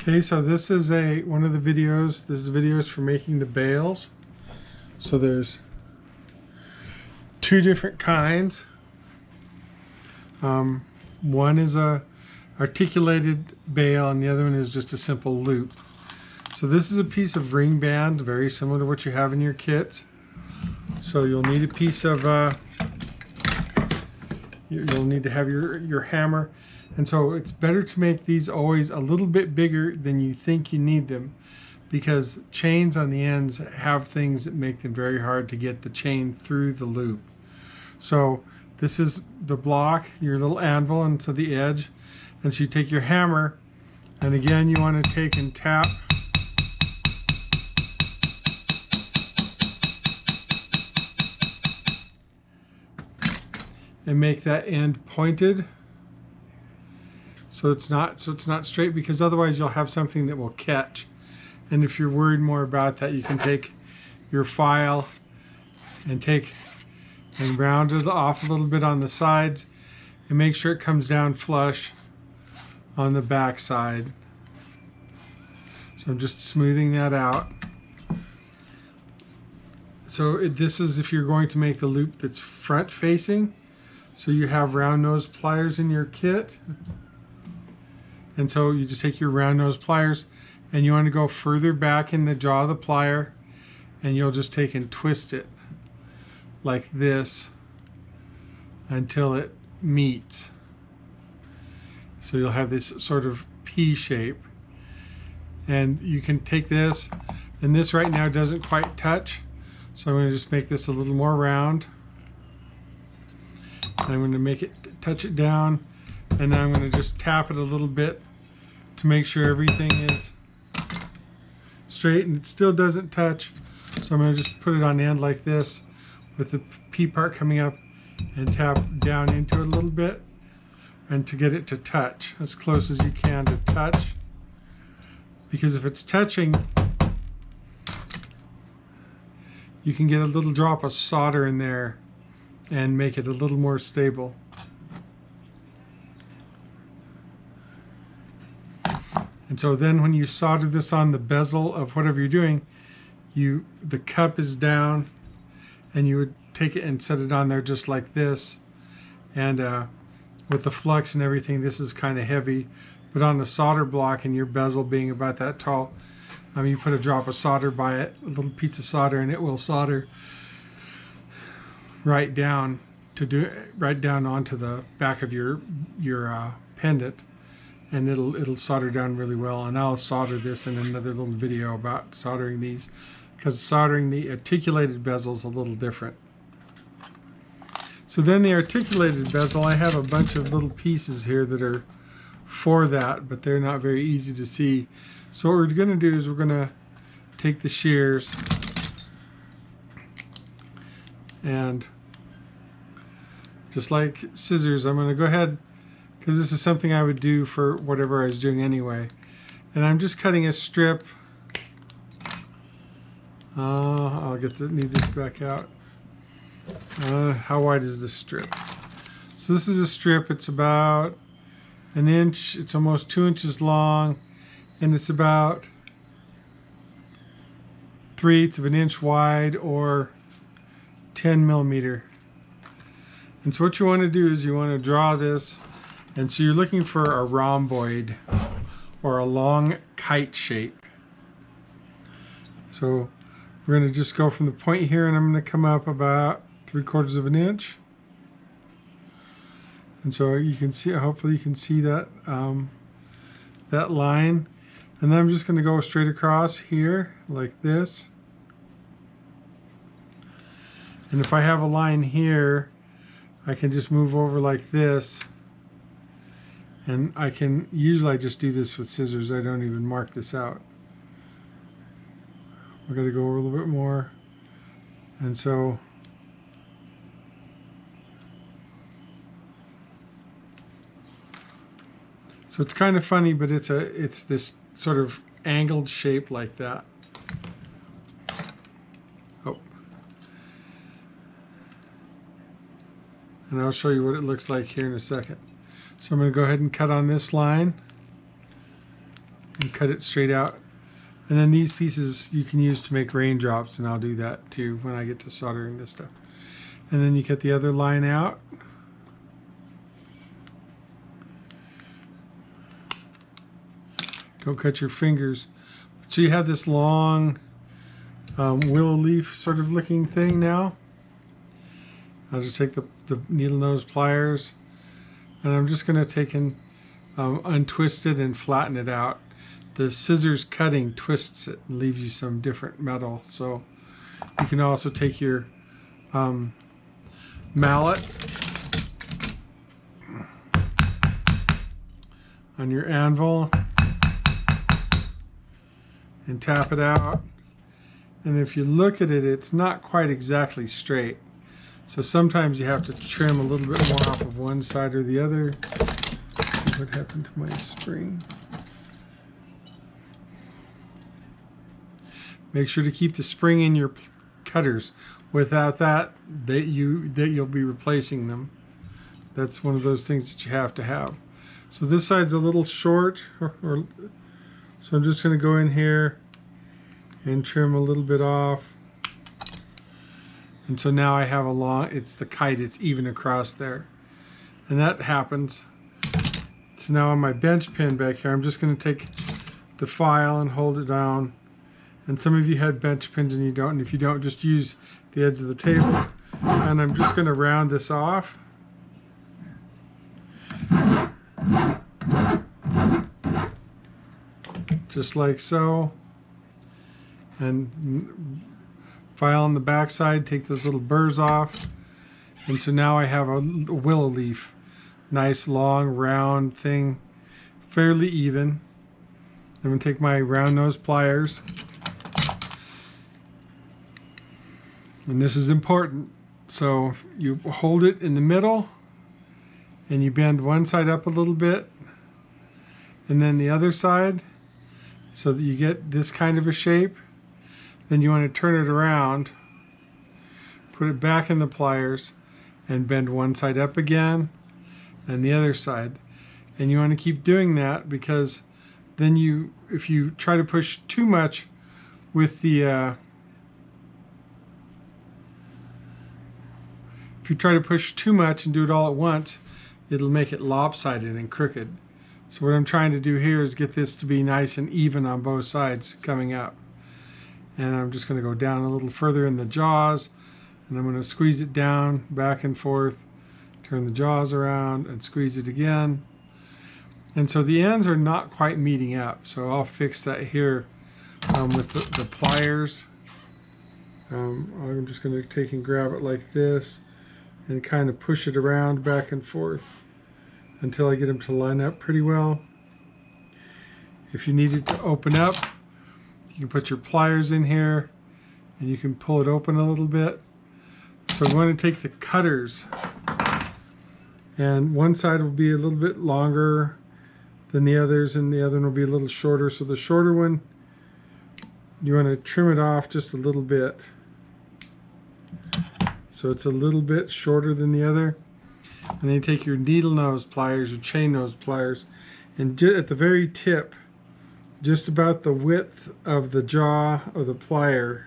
Okay, so this is one of the videos. This is videos for making the bales. So there's two different kinds. One is a articulated bale and the other one is just a simple loop. So this is a piece of ring band, very similar to what you have in your kits. So you'll need a piece of you'll need to have your hammer. And so it's better to make these always a little bit bigger than you think you need them, because chains on the ends have things that make them very hard to get the chain through the loop. So this is the block, your little anvil into the edge. And so you take your hammer, and again you want to take and tap and make that end pointed. So it's not straight, because otherwise you'll have something that will catch. And if you're worried more about that, you can take your file and round it off a little bit on the sides and make sure it comes down flush on the back side. So I'm just smoothing that out. So this is if you're going to make the loop that's front facing. So you have round nose pliers in your kit. And so you just take your round nose pliers and you want to go further back in the jaw of the plier, and you'll just take and twist it like this until it meets. So you'll have this sort of P shape. And you can take this, and this right now doesn't quite touch. So I'm going to just make this a little more round. And I'm going to make it touch it down, and then I'm going to just tap it a little bit to make sure everything is straight, and it still doesn't touch. So I'm going to just put it on end like this with the P part coming up, and tap down into it a little bit, and to get it to touch as close as you can to touch. Because if it's touching, you can get a little drop of solder in there and make it a little more stable. And so then when you solder this on the bezel of whatever you're doing, the cup is down, and you would take it and set it on there just like this. And with the flux and everything, this is kind of heavy, but on the solder block and your bezel being about that tall, you put a drop of solder by it, a little piece of solder, and it will solder right down onto the back of your pendant, and it'll solder down really well. And I'll solder this in another little video about soldering these, because soldering the articulated bezel is a little different. So then the articulated bezel, I have a bunch of little pieces here that are for that, but they're not very easy to see. So what we're going to do is we're going to take the shears and, just like scissors, I'm going to go ahead, because this is something I would do for whatever I was doing anyway. And I'm just cutting a strip. I'll need this back out. How wide is this strip? So this is a strip. It's about an inch. It's almost 2 inches long, and it's about 3/8 of an inch wide, or 10 millimeter. And so what you want to do is you want to draw this, and so you're looking for a rhomboid or a long kite shape. So we're going to just go from the point here, and I'm going to come up about 3/4 of an inch. And so you can see, hopefully you can see that that line. And then I'm just going to go straight across here like this. And if I have a line here, I can just move over like this. And usually I just do this with scissors. I don't even mark this out. We're going to go over a little bit more. And so it's kind of funny, but it's this sort of angled shape like that. Oh. And I'll show you what it looks like here in a second. So I'm going to go ahead and cut on this line. and cut it straight out. And then these pieces you can use to make raindrops, and I'll do that too when I get to soldering this stuff. And then you cut the other line out. Don't cut your fingers. So you have this long willow leaf sort of looking thing now. I'll just take the needle nose pliers, and I'm just going to take and untwist it and flatten it out. The scissors cutting twists it and leaves you some different metal. So you can also take your mallet on your anvil and tap it out. And if you look at it, it's not quite exactly straight. So sometimes you have to trim a little bit more off of one side or the other. What happened to my spring? Make sure to keep the spring in your cutters. Without that, you'll be replacing them. That's one of those things that you have to have. So this side's a little short, so I'm just going to go in here and trim a little bit off. And so now I have a long, it's the kite, it's even across there. And that happens. So now on my bench pin back here, I'm just going to take the file and hold it down. And some of you had bench pins and you don't, and if you don't, just use the edge of the table. And I'm just going to round this off. Just like so. And file on the back side, take those little burrs off. And so now I have a willow leaf. Nice long round thing, fairly even. I'm going to take my round nose pliers. And this is important. So you hold it in the middle and you bend one side up a little bit and then the other side so that you get this kind of a shape. Then you want to turn it around, put it back in the pliers and bend one side up again and the other side. And you want to keep doing that because then if you try to push too much with the if you try to push too much and do it all at once, it'll make it lopsided and crooked. So what I'm trying to do here is get this to be nice and even on both sides coming up. And I'm just going to go down a little further in the jaws, and I'm going to squeeze it down back and forth, turn the jaws around and squeeze it again. And so the ends are not quite meeting up, so I'll fix that here with the pliers. I'm just going to take and grab it like this and kind of push it around back and forth until I get them to line up pretty well. If you need it to open up, you can put your pliers in here and you can pull it open a little bit. So I'm going to take the cutters, and one side will be a little bit longer than the others and the other one will be a little shorter. So the shorter one, you want to trim it off just a little bit. So it's a little bit shorter than the other. And then you take your needle nose pliers, your chain nose pliers, and at the very tip, just about the width of the jaw of the plier,